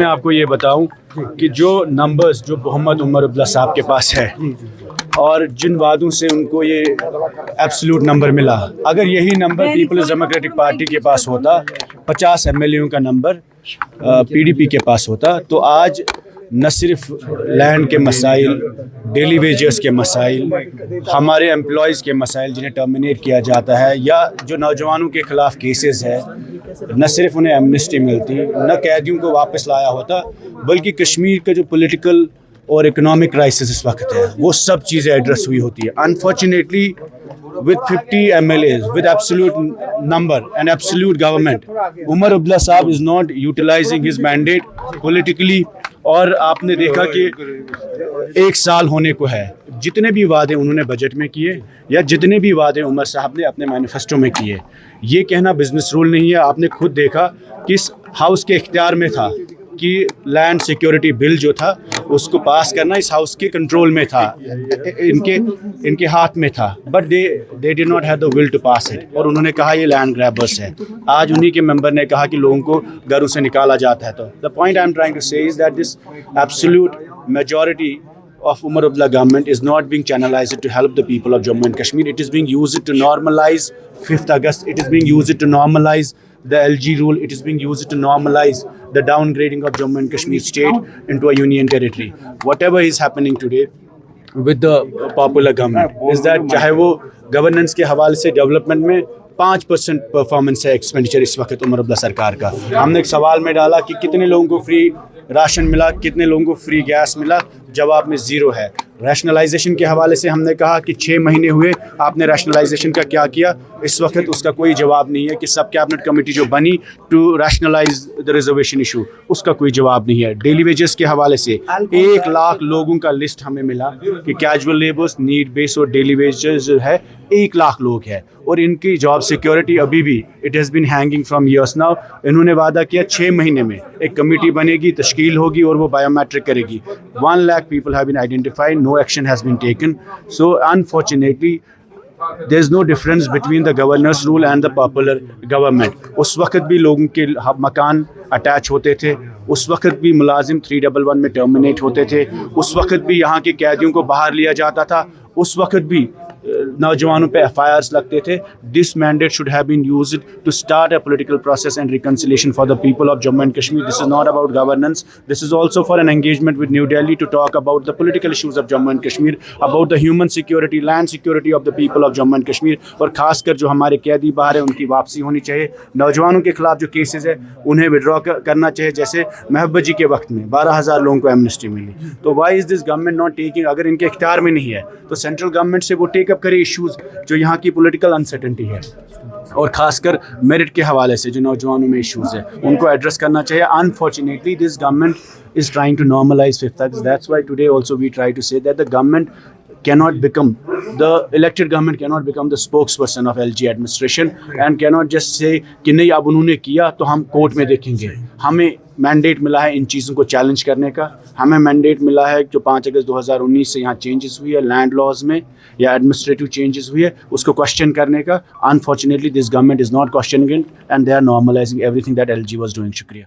میں آپ کو یہ بتاؤں کہ جو نمبرز جو محمد عمر عبداللہ صاحب کے پاس ہے اور جن وعدوں سے ان کو یہ ایبسلوٹ نمبر ملا، اگر یہی نمبر پیپلز ڈیموکریٹک پارٹی کے پاس ہوتا، 50 MLA کا نمبر PDP کے پاس ہوتا، تو آج نہ صرف لینڈ کے مسائل، ڈیلی ویجز کے مسائل، ہمارے امپلائیز کے مسائل جنہیں ٹرمینیٹ کیا جاتا ہے، یا جو نوجوانوں کے خلاف کیسز ہے، نہ صرف انہیں ایمنسٹی ملتی، نہ قیدیوں کو واپس لایا ہوتا، بلکہ کشمیر کا جو پولیٹیکل اور اکنامک کرائسس اس وقت ہے وہ سب چیزیں ایڈریس ہوئی ہوتی ہے. Unfortunately with 50 MLAs, with absolute number and absolute government, Umar Abdullah Saab is not utilizing his mandate politically. اور آپ نے دیکھا کہ 1 سال ہونے کو ہے، جتنے بھی وعدے انہوں نے بجٹ میں کیے یا جتنے بھی وعدے عمر صاحب نے اپنے مینیفیسٹو میں کیے، یہ کہنا بزنس رول نہیں ہے. آپ نے خود دیکھا کہ اس ہاؤس کے اختیار میں تھا کہ لینڈ سیکیورٹی بل جو تھا اس کو پاس کرنا اس ہاؤس کے کنٹرول میں تھا، ان کے ہاتھ میں تھا، but they did not have the will to pass it, اور انہوں نے کہا یہ لینڈ گریبرس ہے. آج انہی کے ممبر نے کہا کہ لوگوں کو گھروں سے نکالا جاتا ہے. تو the point I am trying to say is that this absolute majority of Umar Abdullah government is not being channelized to help the people of Jammu and Kashmir. It is being used to normalize 5th August. It is being used to normalize the LG rule. It is being used to normalize the downgrading of Jammu and Kashmir state into a union territory. Whatever is happening today with the popular government is that چاہے وہ governance کے حوالے سے development میں 5% performance ہے expenditure اس وقت عمر عبداللہ سرکار کا. ہم نے ایک سوال میں ڈالا کہ کتنے لوگوں کو فری راشن ملا، کتنے لوگوں کو فری گیس ملا، جواب میں 0 ہے. ریشنلائزیشن کے حوالے سے ہم نے کہا کہ 6 مہینے ہوئے، آپ نے ریشنلائزیشن کا کیا کیا؟ اس وقت اس کا کوئی جواب نہیں ہے. کہ سب کیبنٹ کمیٹی جو بنی to rationalise the reservation issue, اس کا کوئی جواب نہیں ہے. ڈیلی ویجز کے حوالے سے 1 لاکھ لوگوں کا لسٹ ہمیں ملا کہ کیجول لیبرس، نیڈ بیس اور ڈیلی ویجز جو ہے 1 لاکھ لوگ ہیں، اور ان کی جاب سیکیورٹی ابھی بھی it has been hanging from years now. انہوں نے وعدہ کیا 6 مہینے میں ایک کمیٹی بنے گی، تشکیل ہوگی اور وہ بایو میٹرک کرے گی. 1 lakh people have been identified, no action has been taken. So unfortunately there is no difference between the governor's rule and the popular government. اس وقت بھی لوگوں کے مکان اٹیچ ہوتے تھے، اس وقت بھی ملازم 311 میں ٹرمینیٹ ہوتے تھے، اس وقت بھی یہاں کے قیدیوں کو باہر لیا جاتا تھا، اس وقت بھی نوجوانوں پہ FIRs لگتے تھے. This mandate should have been used to start a political process and reconciliation for the people of Jammu and Kashmir. This is not about governance. This is also for an engagement with New Delhi to talk about the political issues of Jammu and Kashmir, about the human security, land security of the people of Jammu and Kashmir. اور خاص کر جو ہمارے قیدی باہر ہیں ان کی واپسی ہونی چاہیے. نوجوانوں کے خلاف جو کیسز ہے انہیں withdraw کرنا چاہیے. جیسے محبت جی کے وقت میں 12,000 لوگوں کو ایمنسٹی ملی. تو why is this government not taking؟ اگر ان کے اختیار میں نہیں ہے تو سینٹرل گورنمنٹ سے وہ ٹیک اپ کرے ایشوز جو یہاں کی پولیٹیکل انسرٹنٹی ہے، اور خاص کر میرٹ کے حوالے سے جو نوجوانوں میں ایشوز ہیں ان کو ایڈریس کرنا چاہیے. Unfortunately this government is trying to normalize 5th August. That's why today also we try to say that the government cannot become, the elected government cannot become the spokesperson of LG administration and cannot just say کہ نہیں اب انہوں نے کیا تو ہم court میں دیکھیں گے. ہمیں مینڈیٹ ملا ہے ان چیزوں کو چیلنج کرنے کا. ہمیں مینڈیٹ ملا ہے جو 5 اگست 2019 سے یہاں چینجز ہوئی ہے لینڈ لاز میں یا ایڈمنسٹریٹو چینجز ہوئی ہے اس کو کوشچن کرنے کا. Unfortunately this government is not questioning it and they are normalizing everything that LG was doing. شکریہ.